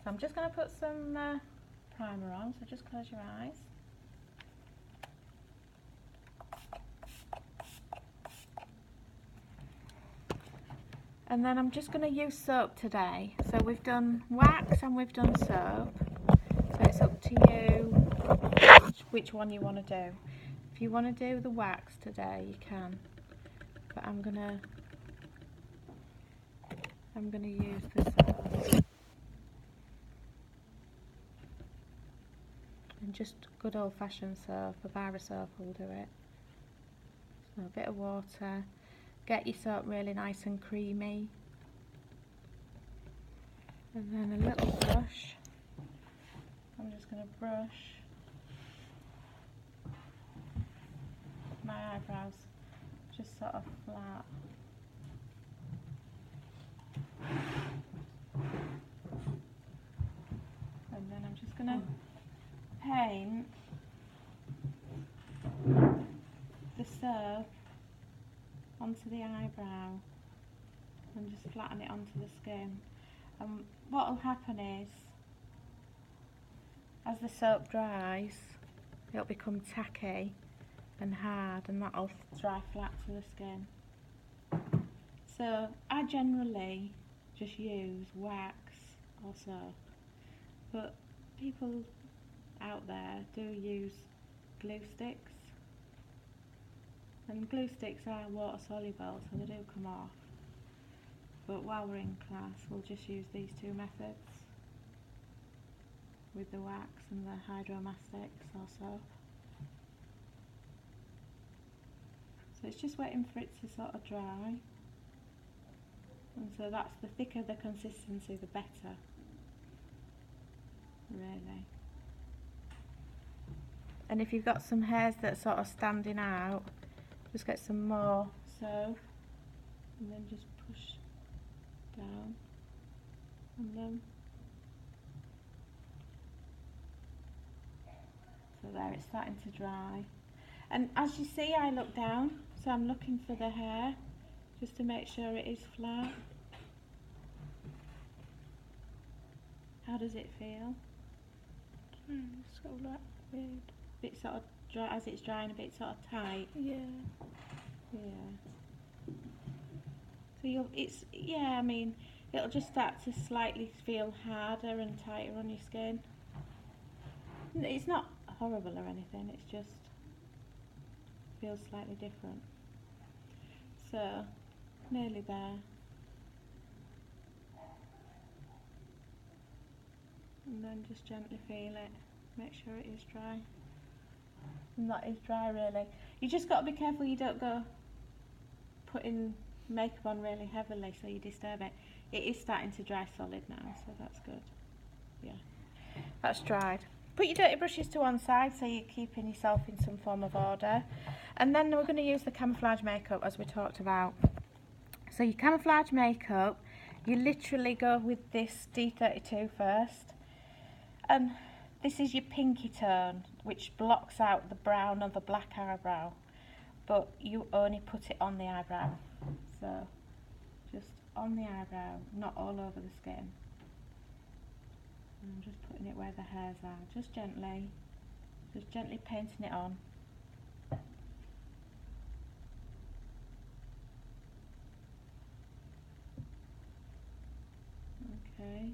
So I'm just going to put some primer on, so just close your eyes. And then I'm just going to use soap today. So we've done wax and we've done soap. So it's up to you which one you want to do. If you want to do the wax today, you can. But I'm gonna use the soap. And just good old-fashioned soap, a bar of soap will do it. So a bit of water. Get your soap really nice and creamy. And then a little brush. I'm just going to brush my eyebrows just sort of flat. And then I'm just going to paint the soap onto the eyebrow and just flatten it onto the skin. And what will happen is, as the soap dries, it'll become tacky and hard, and that'll dry flat to the skin. So I generally just use wax or soap, but people out there do use glue sticks, and glue sticks are water soluble, so they do come off. But while we're in class, we'll just use these two methods with the wax and the hydromastics or soap. So it's just waiting for it to sort of dry, and so that's, the thicker the consistency the better, really. And if you've got some hairs that are sort of standing out, just get some more soap and then just push down on them. So there, it's starting to dry. And as you see, I look down, so I'm looking for the hair just to make sure it is flat. How does it feel? It's sort of like weird. A bit sort of dry, as it's drying, a bit sort of tight. Yeah. Yeah. So I mean, it'll just start to slightly feel harder and tighter on your skin. It's not horrible or anything, it's just feels slightly different. So, nearly there. And then just gently feel it, make sure it is dry. And that is dry, really. You just got to be careful you don't go putting makeup on really heavily so you disturb it. It is starting to dry solid now, so that's good. Yeah, that's dried. Put your dirty brushes to one side so you're keeping yourself in some form of order. And then we're going to use the camouflage makeup as we talked about. So your camouflage makeup, you literally go with this D32 first. And this is your pinky tone, which blocks out the brown of the black eyebrow. But you only put it on the eyebrow. So just on the eyebrow, not all over the skin. And I'm just putting it where the hairs are, just gently painting it on. Okay.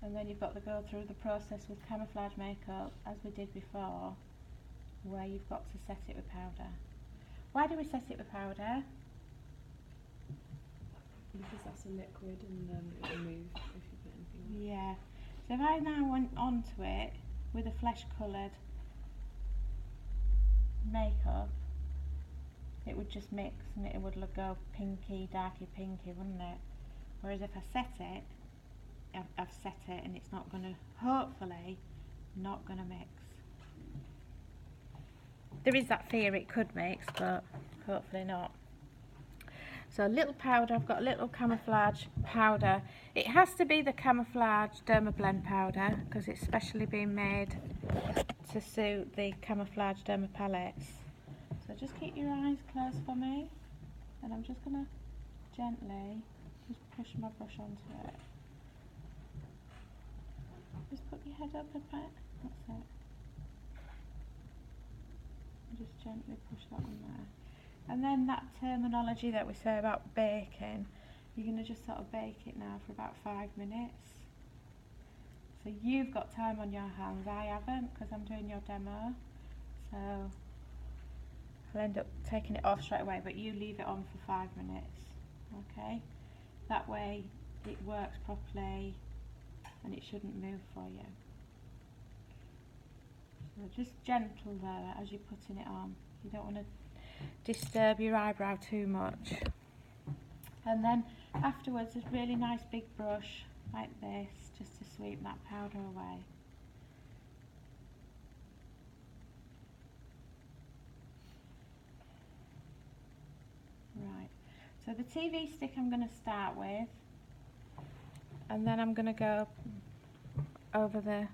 And then you've got to go through the process with camouflage makeup, as we did before, where you've got to set it with powder. Why do we set it with powder? Because that's a liquid and it will move if you put anything on. Yeah. So if I now went onto it with a flesh coloured makeup, it would just mix and it would go pinky, darky pinky, wouldn't it? Whereas if I set it, I've set it and it's not going to, hopefully, not going to mix. There is that fear it could mix, but hopefully not. So a little powder, I've got a little camouflage powder. It has to be the camouflage Dermablend powder because it's specially been made to suit the camouflage derma palettes. So just keep your eyes closed for me, and I'm just going to gently Just push my brush onto it. Just put your head up a bit. That's it. And just gently push that on there. And then that terminology that we say about baking, you're going to just sort of bake it now for about 5 minutes. So you've got time on your hands, I haven't, because I'm doing your demo. So I'll end up taking it off straight away, but you leave it on for 5 minutes, okay? That way it works properly and it shouldn't move for you. So just gentle there as you're putting it on. You don't want to disturb your eyebrow too much. And then afterwards, a really nice big brush like this, just to sweep that powder away. Right, so the TV stick I'm going to start with, and then I'm going to go over the...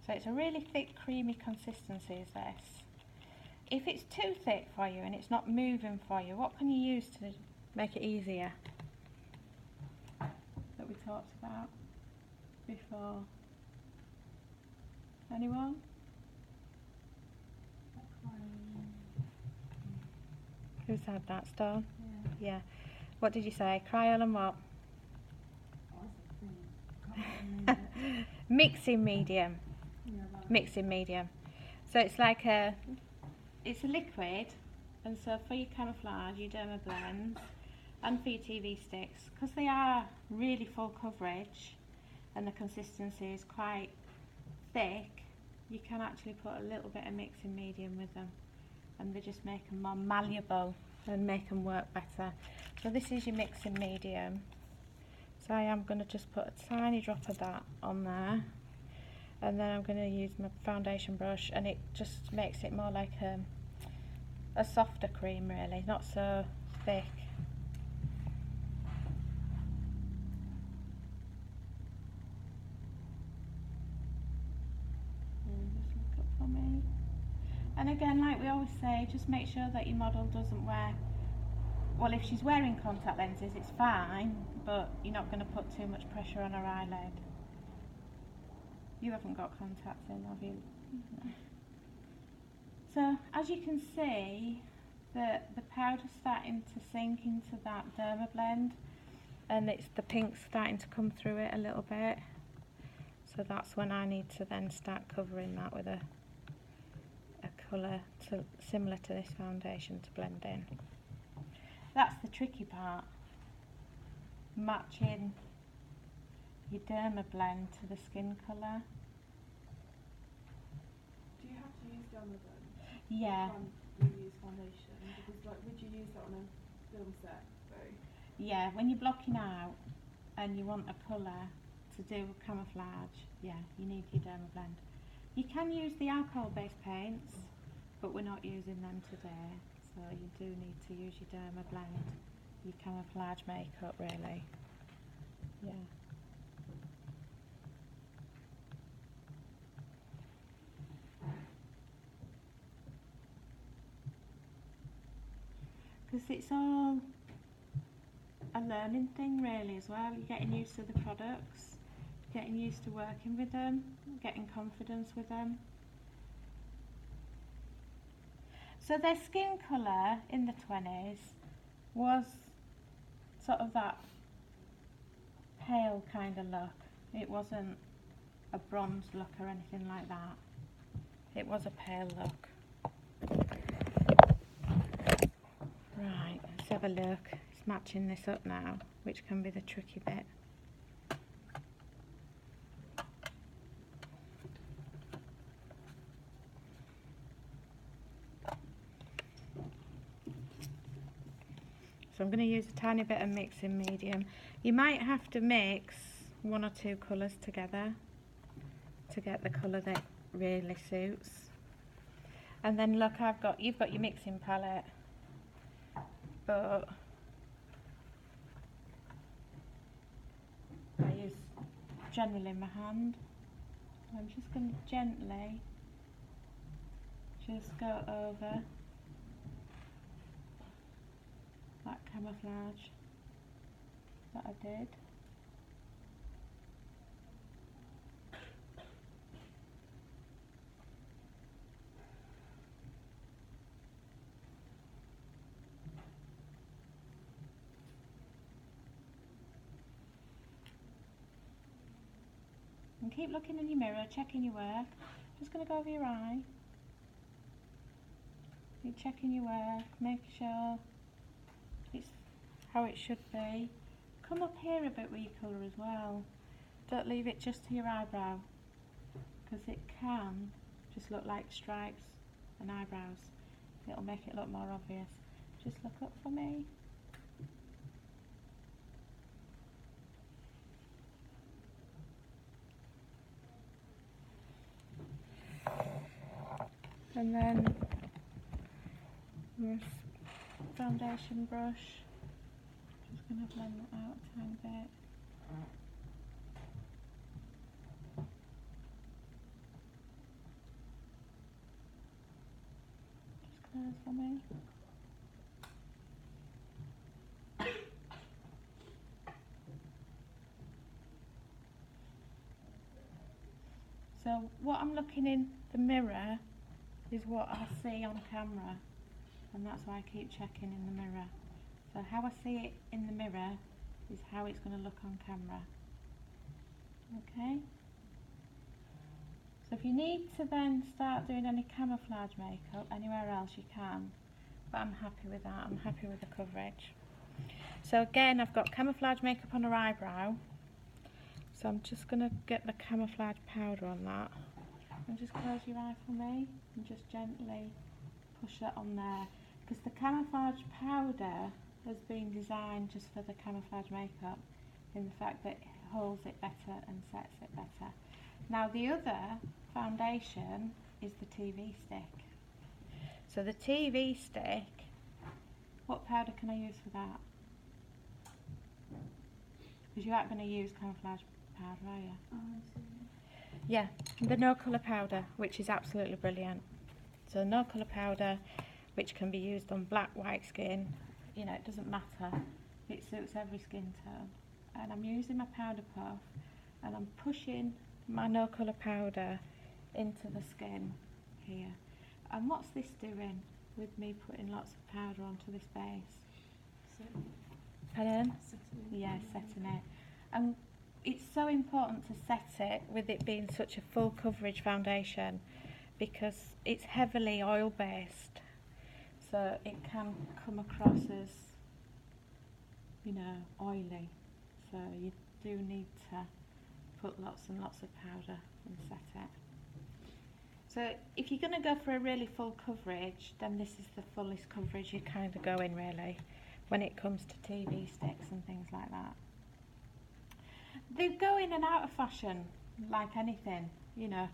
So it's a really thick, creamy consistency is this. If it's too thick for you and it's not moving for you, what can you use to make it easier? That we talked about before. Anyone? Who said that, Stone? Yeah. What did you say? Cryoll and what? Mixing medium. Mixing medium. So it's like it's a liquid, and so for your camouflage, your derma blends, and for your TV sticks, because they are really full coverage and the consistency is quite thick, you can actually put a little bit of mixing medium with them, and they just make them more malleable and make them work better. So this is your mixing medium. So I am going to just put a tiny drop of that on there, and then I'm going to use my foundation brush, and it just makes it more like a softer cream really, not so thick. Just look up for me. And again, like we always say, just make sure that your model doesn't wear, well, if she's wearing contact lenses it's fine, but you're not going to put too much pressure on her eyelid. You haven't got contacts in, have you? No. So as you can see, the powder's starting to sink into that derma blend, and it's the pink starting to come through it a little bit. So that's when I need to then start covering that with a colour similar to this foundation to blend in. That's the tricky part, matching your derma blend to the skin colour. Do you have to use derma blend? Yeah. You use foundation? Because like, would you use that on a film set though? Yeah, when you're blocking out and you want a colour to do camouflage, yeah, you need your derma blend. You can use the alcohol-based paints, but we're not using them today. So you do need to use your derma blend, your camouflage makeup really. Yeah. Because it's all a learning thing really as well. You're getting used to the products, getting used to working with them, getting confidence with them. So their skin colour in the 20s was sort of that pale kind of look. It wasn't a bronze look or anything like that. It was a pale look. Right, let's have a look. It's matching this up now, which can be the tricky bit. So I'm going to use a tiny bit of mixing medium. You might have to mix 1 or 2 colours together to get the colour that really suits. And then look, you've got your mixing palette, but I use generally my hand. I'm just going to gently just go over camouflage that I did. And keep looking in your mirror, checking your work. Just going to go over your eye. You're checking your work, make sure it's how it should be. Come up here a bit with your colour as well. Don't leave it just to your eyebrow, because it can just look like stripes and eyebrows. It'll make it look more obvious. Just look up for me. And then your foundation brush. Just going to blend that out a tiny bit. Just close for me. So what I'm looking in the mirror is what I see on camera, and that's why I keep checking in the mirror. So how I see it in the mirror is how it's going to look on camera. Okay? So if you need to then start doing any camouflage makeup anywhere else, you can, but I'm happy with that. I'm happy with the coverage. So again, I've got camouflage makeup on her eyebrow, so I'm just going to get the camouflage powder on that. And just close your eye for me and just gently push that on there, because the camouflage powder has been designed just for the camouflage makeup, in the fact that it holds it better and sets it better. Now the other foundation is the TV stick. So the TV stick, what powder can I use for that? Because you aren't going to use camouflage powder, are you? Oh, I see. Yeah, the no colour powder, which is absolutely brilliant. So no colour powder, which can be used on black, white skin. You know, it doesn't matter. It suits every skin tone. And I'm using my powder puff, and I'm pushing my no colour powder into the skin here. And what's this doing with me putting lots of powder onto this base? Pardon? Yeah, setting it. And it's so important to set it with it being such a full coverage foundation, because it's heavily oil based, so it can come across as, you know, oily. So you do need to put lots and lots of powder and set it. So if you're going to go for a really full coverage, then this is the fullest coverage you kind of go in really when it comes to TV sticks and things like that. They go in and out of fashion like anything, you know.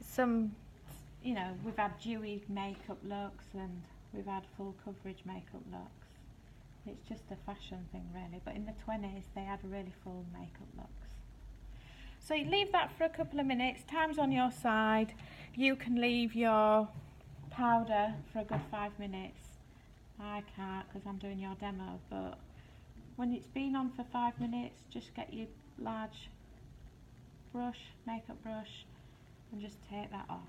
Some, you know, we've had dewy makeup looks and we've had full coverage makeup looks. It's just a fashion thing really, but in the 20s they had really full makeup looks. So you leave that for a couple of minutes, time's on your side. You can leave your powder for a good 5 minutes. I can't because I'm doing your demo, but when it's been on for 5 minutes, just get your large brush, makeup brush, and just take that off.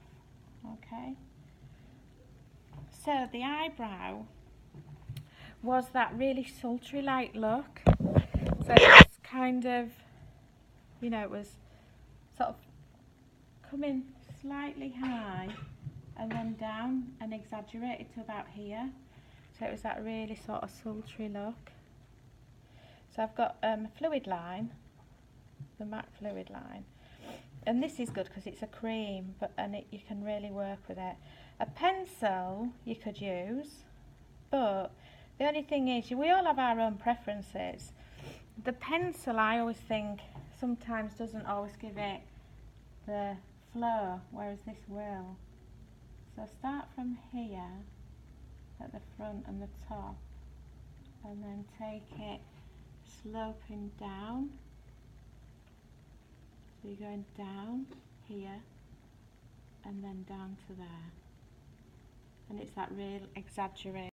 Okay? So the eyebrow was that really sultry like look. So it's kind of, you know, it was sort of coming slightly high and then down and exaggerated to about here. So it was that really sort of sultry look. So I've got a fluid line, the MAC fluid line, and this is good because it's a cream, you can really work with it. A pencil you could use, but the only thing is, we all have our own preferences. The pencil, I always think, sometimes doesn't always give it the flow, whereas this will. So start from here at the front and the top, and then take it sloping down. So you're going down here and then down to there, and it's that real exaggeration.